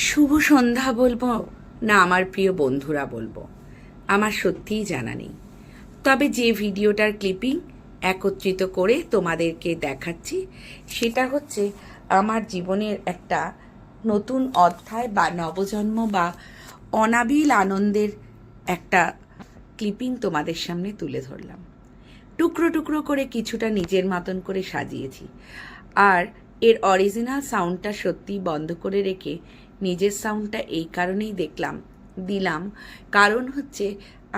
শুভ সন্ধ্যা বলবো না আমার প্রিয় বন্ধুরা বলবো, আমার সত্যিই জানা নেই। তবে যে ভিডিওটার ক্লিপিং একত্রিত করে তোমাদেরকে দেখাচ্ছি সেটা হচ্ছে আমার জীবনের একটা নতুন অধ্যায় বা নবজন্ম বা অনাবিল আনন্দের একটা ক্লিপিং তোমাদের সামনে তুলে ধরলাম। টুকরো টুকরো করে কিছুটা নিজের মতন করে সাজিয়েছি, আর এর অরিজিনাল সাউন্ডটা সত্যি বন্ধ করে রেখে নিজের সাউন্ডটা এই কারণেই দিলাম, কারণ হচ্ছে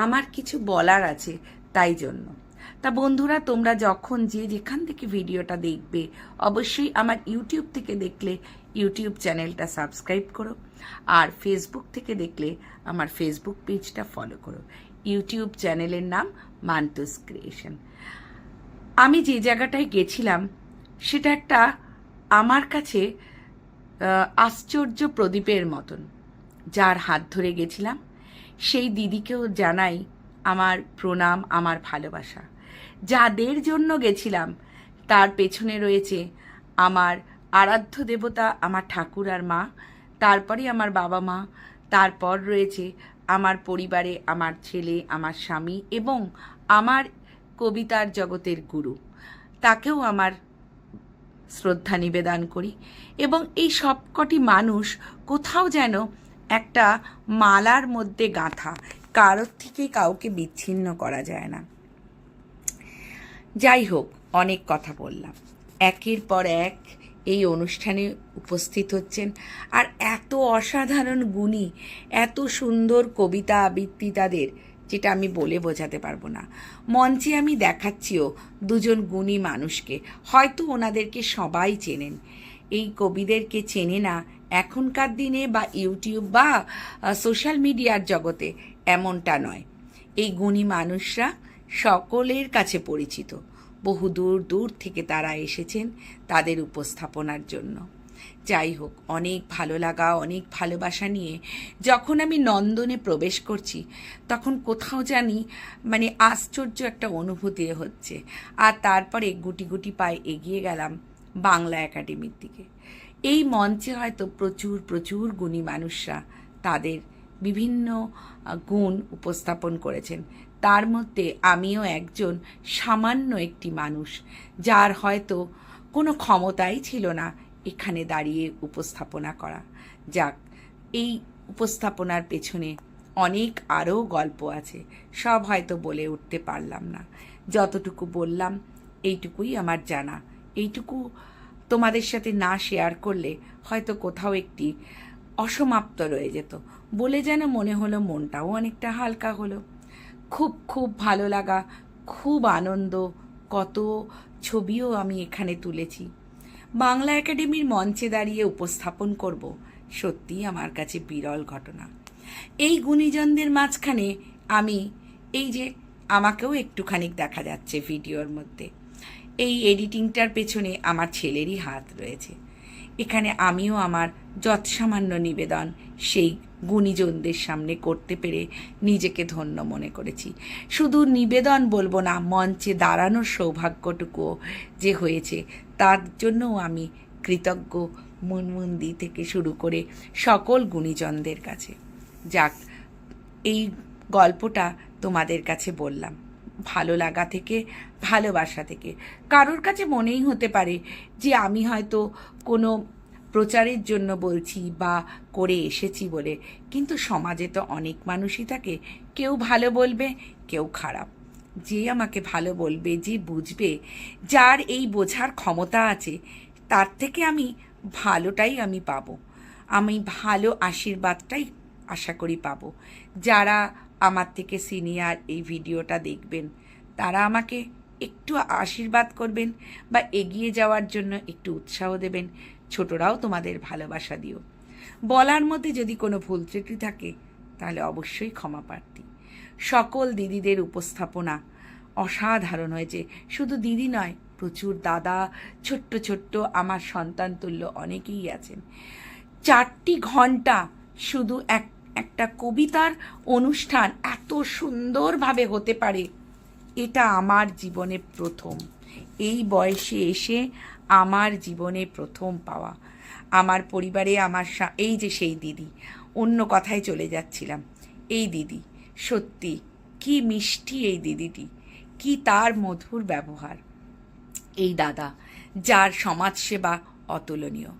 আমার কিছু বলার আছে তাই জন্য। তা বন্ধুরা, তোমরা যখন যেখান থেকে ভিডিওটা দেখবে অবশ্যই আমার ইউটিউব থেকে দেখলে ইউটিউব চ্যানেলটা সাবস্ক্রাইব করো, আর ফেসবুক থেকে দেখলে আমার ফেসবুক পেজটা ফলো করো। ইউটিউব চ্যানেলের নাম মান্টুস ক্রিয়েশন। আমি যে জায়গাটায় গেছিলাম সেটা একটা আমার কাছে আশ্চর্য প্রদীপের মতন। যার হাত ধরে গেছিলাম সেই দিদিকেও জানাই আমার প্রণাম, আমার ভালোবাসা। যাদের জন্য গেছিলাম তার পেছনে রয়েছে আমার আরাধ্য দেবতা, আমার ঠাকুর আর মা, তারপরে আমার বাবা মা, তারপর রয়েছে আমার পরিবারে আমার ছেলে, আমার স্বামী এবং আমার কবিতার জগতের গুরু। তাকেও আমার শ্রদ্ধা নিবেদন করি। এবং এই সবকটি মানুষ কোথাও যেন একটা মালার মধ্যে গাঁথা, কারোর থেকে কাউকে বিচ্ছিন্ন করা যায় না। যাই হোক, অনেক কথা বললাম। একের পর এক এই অনুষ্ঠানে উপস্থিত হচ্ছেন, আর এত অসাধারণ গুণী, এত সুন্দর কবিতা আবৃত্তি তাদের, যেটা আমি বলে বোঝাতে পারবো না। মঞ্চে আমি দেখাচ্ছিও দুজন গুণী মানুষকে, হয়তো ওনাদেরকে সবাই চেনেন। এই কবিদেরকে চেনে না এখনকার দিনে বা ইউটিউব বা সোশ্যাল মিডিয়ার জগতে, এমনটা নয়। এই গুণী মানুষরা সকলের কাছে পরিচিত। বহু দূর দূর থেকে তারা এসেছেন তাদের উপস্থাপনার জন্য। যাই হোক, অনেক ভালো লাগা, অনেক ভালোবাসা নিয়ে যখন আমি নন্দনে প্রবেশ করছি তখন কোথাও জানি আশ্চর্য একটা অনুভূতি হচ্ছে। আর তারপরে গুটি গুটি পায়ে এগিয়ে গেলাম বাংলা একাডেমির দিকে। এই মঞ্চে হয়তো প্রচুর প্রচুর গুণী মানুষরা তাদের বিভিন্ন গুণ উপস্থাপন করেছেন। তার মধ্যে আমিও একজন সামান্য একটি মানুষ, যার হয়তো কোনো ক্ষমতাই ছিল না এখানে দাঁড়িয়ে উপস্থাপনা করা। যাক, এই উপস্থাপনার পেছনে অনেক আরও গল্প আছে, সব হয়তো বলে উঠতে পারলাম না। যতটুকু বললাম এইটুকুই আমার জানা। এইটুকু তোমাদের সাথে না শেয়ার করলে হয়তো কোথাও একটি অসমাপ্ত রয়ে যেত। বলে যেন মনে হলো মনটাও অনেকটা হালকা হলো। খুব খুব ভালো লাগা, খুব আনন্দ, কত ছবিও আমি এখানে তুলেছি। বাংলা একাডেমির মঞ্চে দাঁড়িয়ে উপস্থাপন করব সত্যিই আমার কাছে বিরল ঘটনা। এই গুণীজনদের মাঝখানে আমি, এই যে আমাকেও একটুখানি দেখা যাচ্ছে ভিডিওর মধ্যে, এই এডিটিংটার পেছনে আমার ছেলেরই হাত রয়েছে। এখানে আমিও আমার যৎসামান্য নিবেদন সেই গুণীজনদের সামনে করতে পেরে নিজেকে ধন্য মনে করেছি। শুধু নিবেদন বলবো না, মঞ্চে দাঁড়ানোর সৌভাগ্যটুকুও যে হয়েছে তার জন্যও আমি কৃতজ্ঞ মুনমুন্দি থেকে শুরু করে সকল গুণীজনদের কাছে। যাক, এই গল্পটা তোমাদের কাছে বললাম ভালো লাগা থেকে, ভালোবাসা থেকে। কারোর কাছে মনেই হতে পারে যে আমি হয়তো কোনো প্রচারের জন্য বলছি বা করে এসেছি বলে, কিন্তু সমাজে তো অনেক মানুষই থাকে, কেউ ভালো বলবে, কেউ খারাপ। যে আমাকে ভালো বলবে, যে বুঝবে, যার এই বোঝার ক্ষমতা আছে, তার থেকে আমি ভালোটাই আমি পাবো। আমি ভালো আশীর্বাদটাই আশা করি পাবো। যারা আমার থেকে সিনিয়র এই ভিডিওটা দেখবেন তারা আমাকে একটু আশীর্বাদ করবেন বা এগিয়ে যাওয়ার জন্য একটু উৎসাহ দেবেন। ছোটরাও তোমাদের ভালোবাসা দিও। বলার মধ্যে যদি কোনো ভুল ত্রুটি থাকে তাহলে অবশ্যই ক্ষমা প্রার্থী। সকল দিদিদের উপস্থাপনা অসাধারণ হয়েছে। শুধু দিদি নয়, প্রচুর দাদা, ছোট্ট ছোট্ট আমার সন্তান তুল্য অনেকেই আছেন। 4টি ঘন্টা শুধু একটা কবিতার অনুষ্ঠান এত সুন্দরভাবে হতে পারে, এটা আমার জীবনে প্রথম। এই বয়সে এসে আমার জীবনে প্রথম পাওয়া। আমার পরিবারে এই যে সেই দিদি, অন্য কথায় চলে যাচ্ছিলাম, এই দিদি সত্যি কি মিষ্টি এই দিদিটি, কি তার মধুর ব্যবহার। এই দাদা যার সমাজসেবা অতুলনীয়,